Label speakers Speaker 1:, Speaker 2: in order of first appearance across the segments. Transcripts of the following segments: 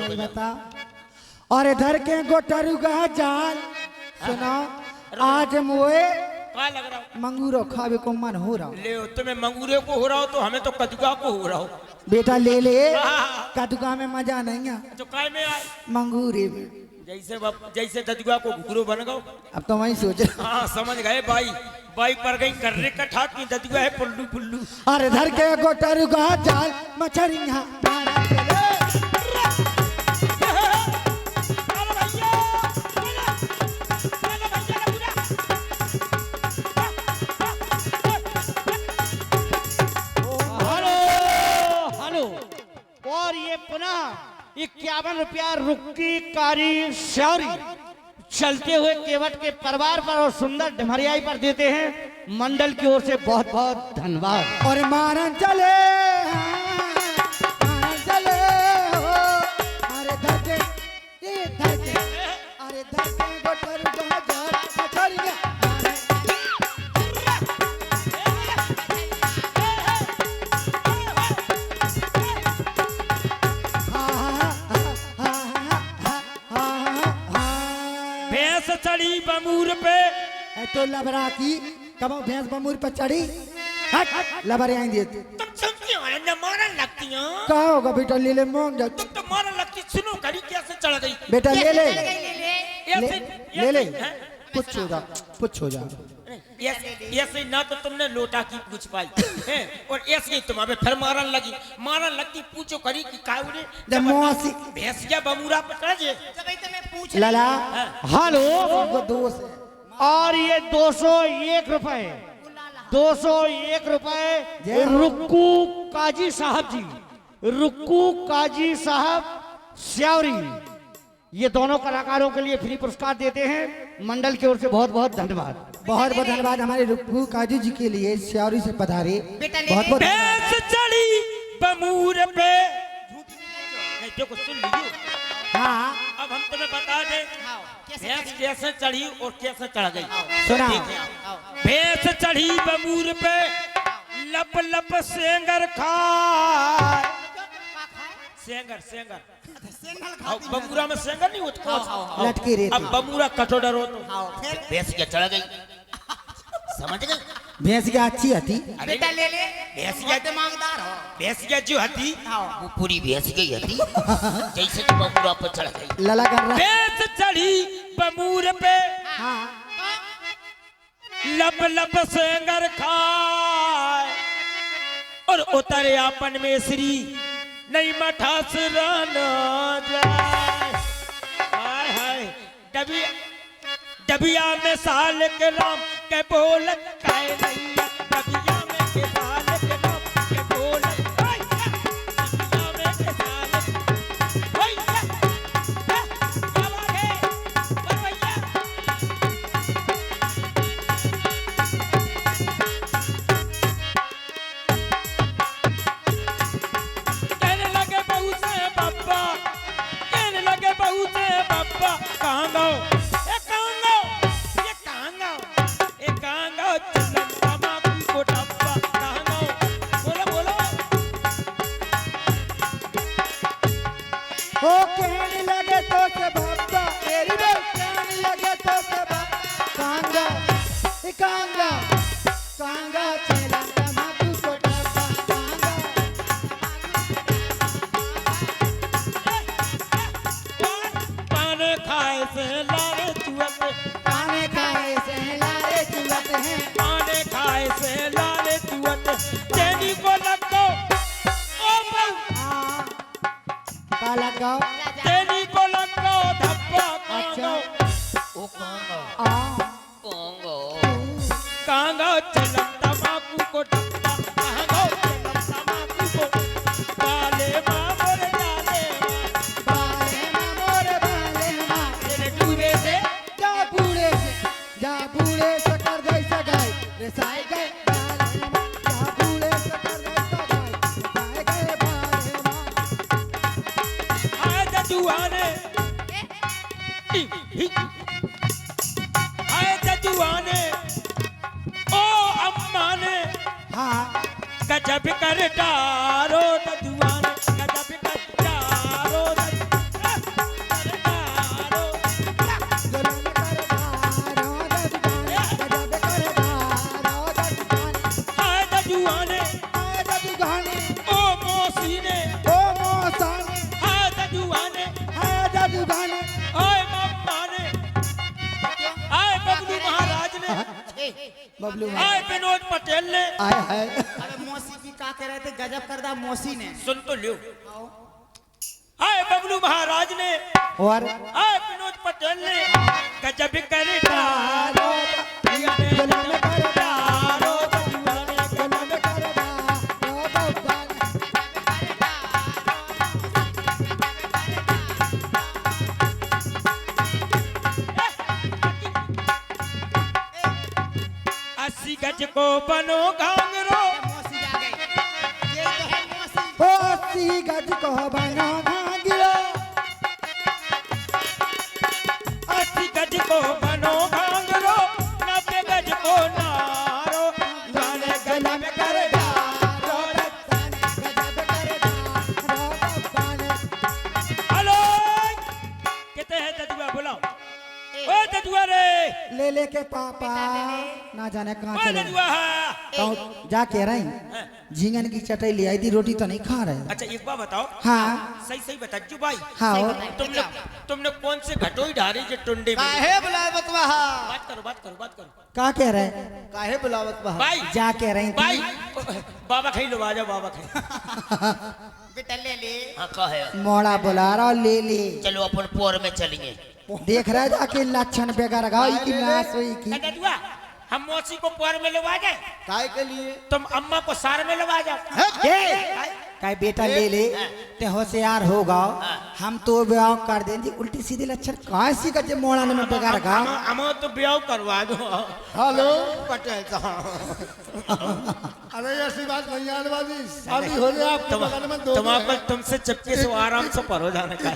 Speaker 1: सही बता। और इधर के गोटरू का जाल सुनो, आज मोए
Speaker 2: क्या लग रहा हो?
Speaker 1: मंगूरो खावे को मन हो रहा।
Speaker 2: ले तुम्हें मंगूरे को हो रहा हो तो हमें तो कदुआ को हो रहा हो।
Speaker 1: बेटा ले ले, कदुआ में मजा नहीं है,
Speaker 2: तो काय में आए
Speaker 1: मंगूरे में।
Speaker 2: जैसे कदुआ को घुघरू बन गो।
Speaker 1: अब तो वही सोच।
Speaker 2: हाँ समझ गए भाई, बाई पर गई कर्रे कठा की ददुआ है पुल्लू पुल्लू।
Speaker 1: और इधर के गोटरू का जाल मछरिया
Speaker 3: और ये पुनः 51 रुपया रुक्की कारी शौरी चलते हुए केवट के परिवार पर और सुंदर ढमरियाई पर देते हैं। मंडल की ओर से बहुत बहुत धन्यवाद।
Speaker 1: और मारन चले, मारन चले हो। अरे धरके, ये धरके, अरे धरके गोटरू का जाल मछरिया
Speaker 2: चढ़ी बमूर पे
Speaker 1: तो लबरा की कबो भैंस बमूर पर चढ़ी। हट लबरे आई देते
Speaker 2: तुम सुनती हो ना, मारन लगती हो।
Speaker 1: क्या होगा बेटा, ले ले मोंग जा।
Speaker 2: तुम तो मारन लगती, सुनो करी कैसे चढ़ गई।
Speaker 1: बेटा ले ले
Speaker 2: ऐसे
Speaker 1: ले कुछ हो जा, कुछ हो जा।
Speaker 2: ऐसे ना तो तुमने लोटा की पूछ पाई है, और ऐसे ही तुम्हारे फिर मारन लगती पूछो करी कि काउरे भैंस क्या बमूरा पर चढ़ जे।
Speaker 1: लाला
Speaker 3: हेलो,
Speaker 1: वो दोस्त है।
Speaker 3: और ये 201 रुपए, 201 रुपए रुक्कू काजी साहब जी, रुक्कू काजी साहब श्यावरी, ये दोनों कलाकारों के लिए फ्री पुरस्कार देते हैं। मंडल की ओर से बहुत बहुत धन्यवाद।
Speaker 1: बहुत बहुत धन्यवाद हमारे रुक्कू काजी जी के लिए, श्यावरी से पधारे। बहुत बहुत
Speaker 2: भैंस चढ़ी बमूर पे। देखो सुन लीजिए,
Speaker 1: हाँ
Speaker 2: अब हम तुम्हें बता दें भैंस कैसे चढ़ी और कैसे चढ़ गई।
Speaker 1: सुना।
Speaker 2: भैंस चढ़ी बमूर पे, लप लप सेंगर खाए। सेंगर बमूरा में सेंगर नहीं होता,
Speaker 1: लटके रहते।
Speaker 2: अब बमूरा कटोडर हो तो भैंस क्या चढ़ गई। समझ गए?
Speaker 1: भैंस क्या अच्छी हती।
Speaker 2: बेटा ले ले, भैंस क्या दिमागदार हो। भैंस क्या जो हती वो पूरी भैंस गई हती जैसे कि बमूरा पर चढ़ गई।
Speaker 1: लला कर रहा।
Speaker 2: भैंस चढ़ी बमूर पे,
Speaker 1: हाँ
Speaker 2: लब लब सेंगर खाए, और उतरे आपन में श्री नहीं मठास राना जाए। हाय हाय डबिया में साल के राम के बोल काए नहीं, डबिया में के साल के राम के बोल, डबिया में के साल ओए क्या बात है भैया। कहने लगे बहू से बाबा, कहने लगे बहू से बाबा, कहाँ गो
Speaker 1: कहने लगे तो से बाबा, तेरी बहू कहने लगे तो से बाबा, कांगा कांगा चला तमाकू को डब्बा,
Speaker 2: पाने खाए से लारे चुअत,
Speaker 1: पाने खाए से लारे चुअत हैं,
Speaker 2: पाने खाए से लारे चुअत, तेरी को लगो ओ बहू
Speaker 1: का लगाओ
Speaker 2: तेरी को लगो धब्बा।
Speaker 1: अच्छा
Speaker 2: ओ कांगा
Speaker 1: आ
Speaker 2: कांगा चलन तमाकू को डब्बा, कांगा चलन तमाकू को बाले मामोर डाले
Speaker 1: बाले मामोर बाले माँ,
Speaker 2: तेरे डूबे से
Speaker 1: जा बूढ़े से कर दे सगाई, रिसाई गए बाले माँ, जा बूढ़े से कर दे सगाई, रिसाई गए बाले माँ।
Speaker 2: आए जजुआने आए जजुआने ओ अम्मा ने
Speaker 1: हाँ
Speaker 2: गजब कर डारो दजुआने, गजब कर डारो
Speaker 1: बबलू
Speaker 2: आए
Speaker 1: भाई
Speaker 2: विनोद पटेल ने
Speaker 1: आए हाय
Speaker 4: अबे मौसी की का कह रहे थे गजब कर दा मौसी ने
Speaker 2: सुन तो लियो। आए बबलू महाराज ने
Speaker 1: और
Speaker 2: आए विनोद पटेल ने गजब कर डालो
Speaker 1: गला में कर डालो गला में कर डालो
Speaker 2: अस्सी गज को बनो घांगरो
Speaker 4: मौसी आ गई ये तो है मौसी
Speaker 1: ओ सी गज को बना भागिलो
Speaker 2: अस्सी गज को बनो घांगरो 90 गज को नारो गाने
Speaker 1: गला में कर डालो गजब कर डालो
Speaker 2: हेलो कहते हैं ददुआ बुलाओ ओ ददुआ रे
Speaker 1: ले ले के पापा ना जाने कहाँ
Speaker 2: ओ
Speaker 1: चले
Speaker 2: ददुआ
Speaker 1: तो जा कह रही झींगन की चटाई ले आई थी रोटी तो नहीं खा रहे
Speaker 2: अच्छा एक बात बताओ
Speaker 1: हाँ
Speaker 2: सही सही बता जू भाई
Speaker 1: हाँ
Speaker 2: तुमने कौन से घटोई ढारी जो टुंडे में
Speaker 4: काहे बुलावत वहा
Speaker 2: बात करो
Speaker 1: क्या कह रहे
Speaker 4: काहे बुलावत वहा
Speaker 2: भाई
Speaker 1: जा कह रही
Speaker 2: भाई
Speaker 1: थी
Speaker 2: बाबा खाई लो आजा बाबा खाई
Speaker 4: बेटा ले ले
Speaker 5: हाँ का है
Speaker 1: मोड़ा बुला रहा ले ले
Speaker 5: चलो अपन पोर में चलेंगे
Speaker 1: देख रहा है जाके लक्षण बेकार गाई की नाश हुई की
Speaker 2: ददुआ हम मौसी को पैर में लगा जाए
Speaker 4: काय के लिए
Speaker 2: तुम अम्मा को सार में लगा जाओ
Speaker 1: काय बेटा ले ले ते होशियार होगा हम तो ब्याह कर देंगे उल्टी सीधी लक्षण कहाँ सी का जे मोड़ा में बेकार गा
Speaker 2: हम तो ब्याह करवा दो
Speaker 4: हेलो पटेल साहब
Speaker 6: अरे ऐसी बात नहीं आने वाली शादी हो जाए आपके बगल में दो
Speaker 2: तुम्हारा तुमसे चपके से आराम से परो जाने का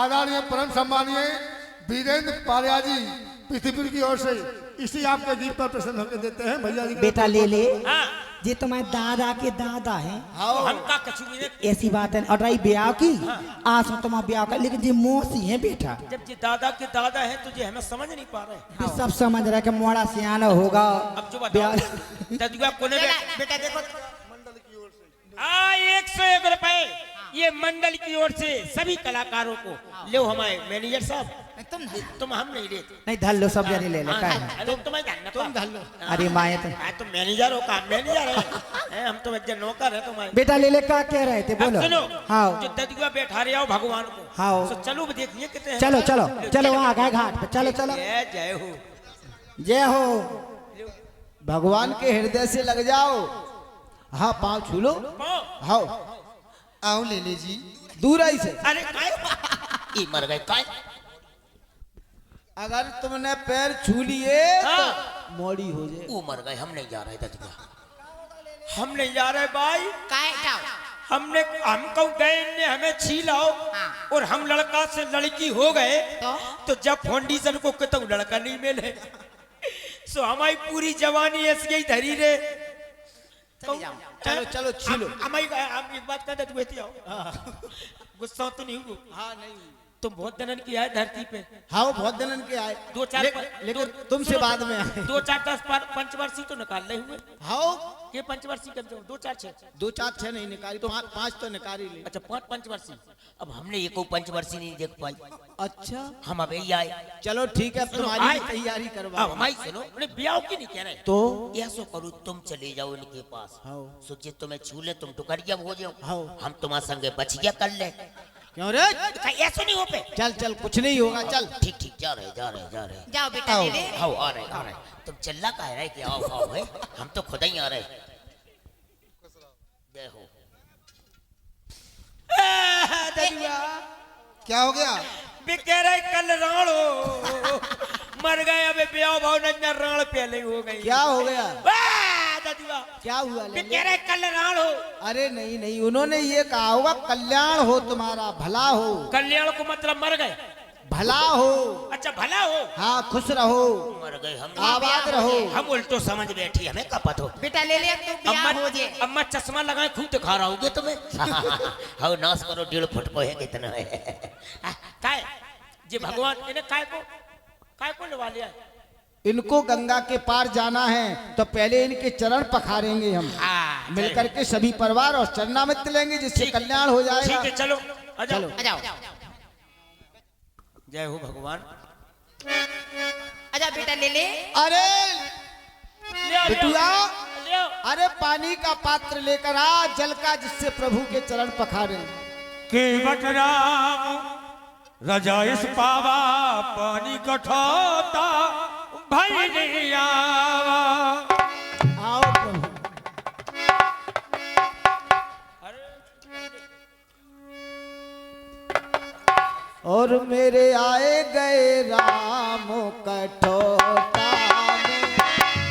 Speaker 6: आदरणीय परम सम्मानीय वीरेंद्र पारिया जी पृथ्वी की ओर से इसी आपके गीत पर प्रसन्न होकर देते हैं भैया जी
Speaker 1: बेटा ले ले
Speaker 2: हाँ
Speaker 1: ये तुम्हारे दादा के दादा हैं
Speaker 2: हम का कछु भी नहीं
Speaker 1: ऐसी बात है और ब्याह की आसो तुम्हारा ब्याह का लेकिन ये मौसी है बेटा
Speaker 2: जब ये दादा के दादा है तुझे हमें समझ नहीं पा रहे
Speaker 1: ये सब समझ रहा है कि मोड़ा सियाना होगा
Speaker 2: अब जो बताओ ददुआ कोने में
Speaker 4: बेटा देखो
Speaker 2: 101 रुपए ये मंडल की ओर से सभी कलाकारों को लो हमारे मैनेजर साहब तुम हम नहीं लेते
Speaker 1: नहीं धल लो सब जने ले ले का है
Speaker 2: अरे तुम्हें जानना तुम धल लो
Speaker 1: अरे माए तो
Speaker 2: तुम मैनेजर हो काम मैनेजर है हम तो बच्चे नौकर है तुम्हारे
Speaker 1: बेटा ले ले का कह रहे थे
Speaker 2: अब
Speaker 1: बोलो
Speaker 2: सुनो
Speaker 1: हाँ
Speaker 2: जो ददुआ बैठा रहे हो भगवान को
Speaker 1: हाँ
Speaker 2: तो चलो भी देखिए कितने हैं।
Speaker 1: चलो चलो चलो वहाँ गए घाट पे चलो चलो
Speaker 2: जय हो
Speaker 1: जय हो
Speaker 4: भगवान के हृदय से लग जाओ हाँ पाँव छू लो हाँ आओ ले ले जी दूर आई से
Speaker 2: अरे काय
Speaker 5: ई मर गए काय
Speaker 4: अगर तुमने पैर छू लिए तो
Speaker 2: हाँ।
Speaker 4: मोड़ी हो जाए
Speaker 5: वो मर गए हम नहीं जा रहे ददुआ
Speaker 2: हम नहीं जा रहे भाई
Speaker 4: काय जाओ
Speaker 2: हमको गए ने हमें छीलाओ और हम लड़का से लड़की हो गए तो जब फाउंडेशन को तो लड़का नहीं मिले सो हमारी पूरी जवानी ऐसी ही धरी रे
Speaker 4: चलो चलो छीलो
Speaker 2: हमारी हम एक बात कहते तू आओ गुस्सा तो नहीं हुआ
Speaker 4: हाँ नहीं
Speaker 2: तुम बहुत दिनन की आए धरती पे
Speaker 4: हाँ वो बहुत दिनन के आए
Speaker 2: दो चार
Speaker 4: लेकिन तुमसे बाद में आए
Speaker 2: 2-4 पंचवर्षी तो निकाल रहे हुए
Speaker 4: हाँ
Speaker 2: ये पंचवर्षी कम से कम 2-4-6
Speaker 4: दो चार छह नहीं निकाली तो पाँच तो निकाली ले
Speaker 2: अच्छा 5 पंचवर्षी
Speaker 5: अब हमने ये को पंचवर्षीय नहीं देख पाई
Speaker 4: अच्छा
Speaker 5: हम अबे ही आए
Speaker 4: चलो ठीक है अब तुम्हारी
Speaker 2: आए।
Speaker 4: भी तैयारी
Speaker 2: अब
Speaker 4: करवा
Speaker 2: हमारी सुनो उन्हें ब्याह की नहीं कह रहे
Speaker 4: तो
Speaker 5: या सो करूँ तुम चले जाओ इनके पास
Speaker 4: हाँ
Speaker 5: सोचिए तुम्हें छू ले तुम टुकड़िया हो जाओ
Speaker 4: हाँ।
Speaker 5: हम तुम्हारे संगे बचिया कर ले
Speaker 4: क्यों रे
Speaker 2: ऐसा नहीं हो पे
Speaker 4: चल चल कुछ नहीं होगा चल
Speaker 5: ठीक ठीक जा रहे
Speaker 4: जाओ बेटा ले ले
Speaker 5: आओ आ रहे तुम चिल्ला का है कि आओ आओ है हम तो खुद ही आ रहे जय हो
Speaker 2: ददुआ
Speaker 4: क्या हो गया
Speaker 2: भी कह रहे कल राणो मर गए अबे ब्याह भाव न राण पहले हो गई
Speaker 4: क्या हो गया
Speaker 2: ददुआ
Speaker 4: क्या हुआ
Speaker 2: भी
Speaker 4: ले
Speaker 2: कह रहे कल राणो
Speaker 4: अरे नहीं नहीं उन्होंने ये कहा होगा कल्याण हो तुम्हारा भला हो
Speaker 2: कल्याण को मतलब मर गए
Speaker 4: भला हो
Speaker 2: अच्छा भला हो
Speaker 4: हाँ खुश रहो
Speaker 5: मर गए हम
Speaker 4: आबाद रहो
Speaker 2: हम उल्टो समझ बैठी
Speaker 5: हमें का पता हो
Speaker 4: बेटा ले ले तो
Speaker 2: अम्मा अम्मा चश्मा लगाए खूब दिखा रहा होगे तुम्हें
Speaker 5: हाँ नाश करो 1.5 फुट को है कितना है
Speaker 2: काय जी भगवान इन्हें काय को लगा लिया
Speaker 4: इनको गंगा के पार जाना है तो पहले इनके चरण पखारेंगे हम
Speaker 2: हाँ,
Speaker 4: मिलकर के सभी परिवार और चरणामृत लेंगे जिससे कल्याण हो
Speaker 2: ठीक
Speaker 4: जाएगा
Speaker 2: है चलो आ जाओ
Speaker 4: चलो।
Speaker 2: आ जाओ जय हो भगवान
Speaker 4: अरे बिटुआ
Speaker 2: ले आओ।
Speaker 4: अरे पानी का पात्र लेकर आ, जल का, जिससे प्रभु के चरण पखारे।
Speaker 2: केवट राम रजाइस पावा पानी कठोता भाई नहीं आवा।
Speaker 4: आओ प्रभु। और मेरे आए गए राम कठोता में,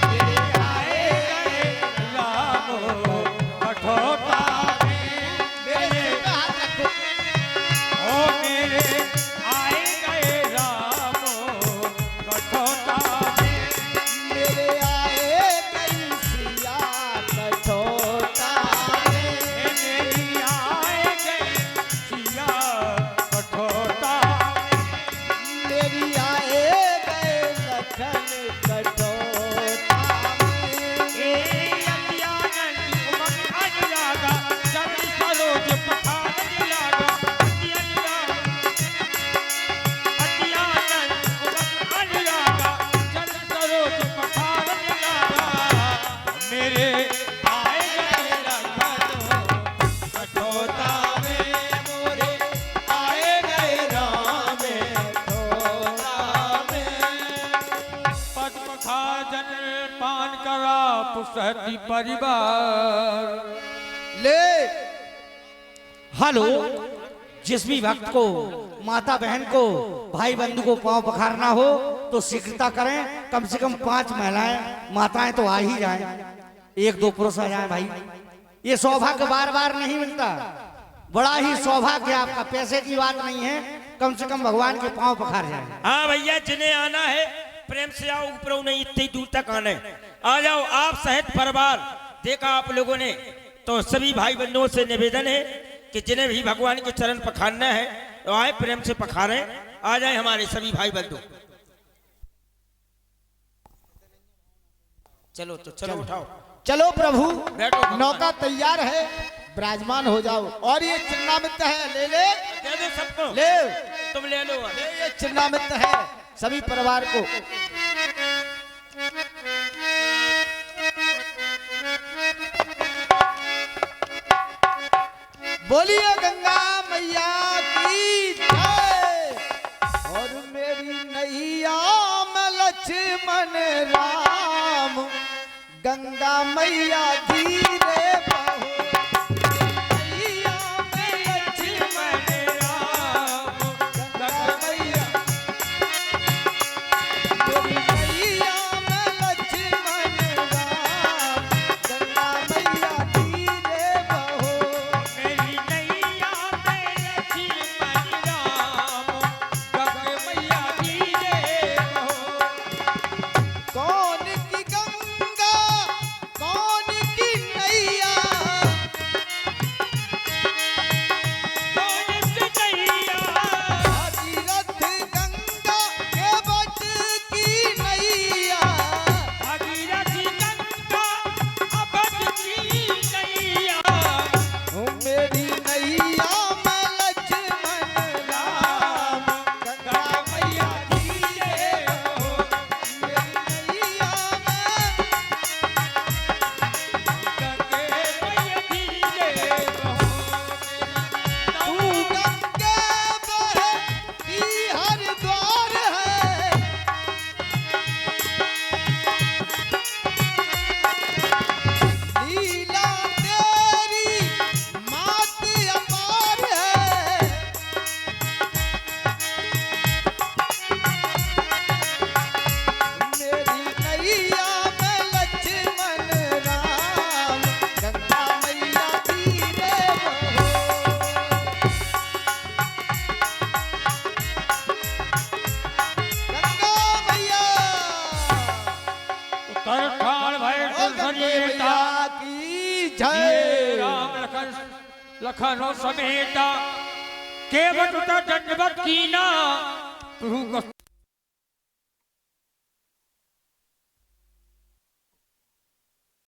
Speaker 2: मेरे आए गए राम कठोता में,
Speaker 4: मेरे सिर पे हाथ रखो।
Speaker 2: ओ मेरे आए गए राम कठोता में,
Speaker 4: मेरे आए गई सिया कठोता में,
Speaker 2: मेरी आए गई सिया कठोता।
Speaker 4: मेरी आए गए लखन कठोता में।
Speaker 2: ए अज्ञानंद उमंग अनुरागा जब सरोज पठार लागा। अज्ञानंद उमंग अनुरागा जब सरोज पठार लागा। मेरे आए गए लखन कठोता में, मोरे आए गए राम कठोता में। पद्म खा जन पान करा पुसहती परिवार।
Speaker 4: ले
Speaker 3: हेलो, जिस भी भक्त को, माता बहन को, भाई बंधु को पांव पखारना हो तो शीघ्रता करें। कम से कम 5 महिलाएं, माताएं तो आ ही जाएं, 1-2 पुरुष आ जाएं भाई। ये सौभाग्य बार बार नहीं मिलता, बड़ा ही सौभाग्य आपका। पैसे की बात नहीं है, कम से कम भगवान के पांव पखार जाएं।
Speaker 2: हाँ भैया, जिन्हें आना है प्रेम से आओ, ऊपर नहीं इतनी दूर तक आना है। आ जाओ आप सहित परिवार। देखा आप लोगों ने, तो सभी भाई बंधुओं से निवेदन है कि जिन्हें भी भगवान के चरण पखारना है तो आए, प्रेम से पखारें। आ जाए हमारे सभी भाई बंधु। चलो तो चलो उठाओ,
Speaker 4: चलो प्रभु,
Speaker 2: बैठो भगवान।
Speaker 4: नौका तैयार है, विराजमान हो जाओ। और ये चिन्नामित है, ले ले
Speaker 2: दे दो सबको,
Speaker 4: ले,
Speaker 2: तुम ले लो।
Speaker 4: ये चिन्नामित है सभी परिवार को। बोलिए गंगा मैया की जय। और मेरी नैया में लक्ष्मण राम, गंगा मैया धीरे बहो। नैया में लक्ष्मण राम, गंगा मैया, मेरी नैया में लक्ष्मण राम, गंगा मैया धीरे बहो।
Speaker 2: मेरी नैया में लक्ष्मण राम, गंगा मैया धीरे बहो।
Speaker 4: कौन की गंगा, कौन की नैया,
Speaker 2: कौन सी नैया,
Speaker 4: भागीरथ गंगा के बट की नैया।
Speaker 2: भागीरथी गंगा अबध की नैया।
Speaker 4: मेरी नैया में लक्ष्मण राम, गंगा मैया धीरे बहो। मेरी नैया में,
Speaker 2: गंगे मैया धीरे बहो।
Speaker 4: तू गंगे बहे की हर द्वार है। लीला तेरी मात अपार है। मेरी नैया में लक्ष्मण राम, गंगा मैया धीरे बहो। गंगा मैया,
Speaker 2: उत्तर ठाड़ भय
Speaker 4: और गंगे
Speaker 2: सरिएटा।
Speaker 4: मैया की
Speaker 2: ये
Speaker 4: जय।
Speaker 2: राम लखन समेता, केवट दंडवत कीना। प्रभु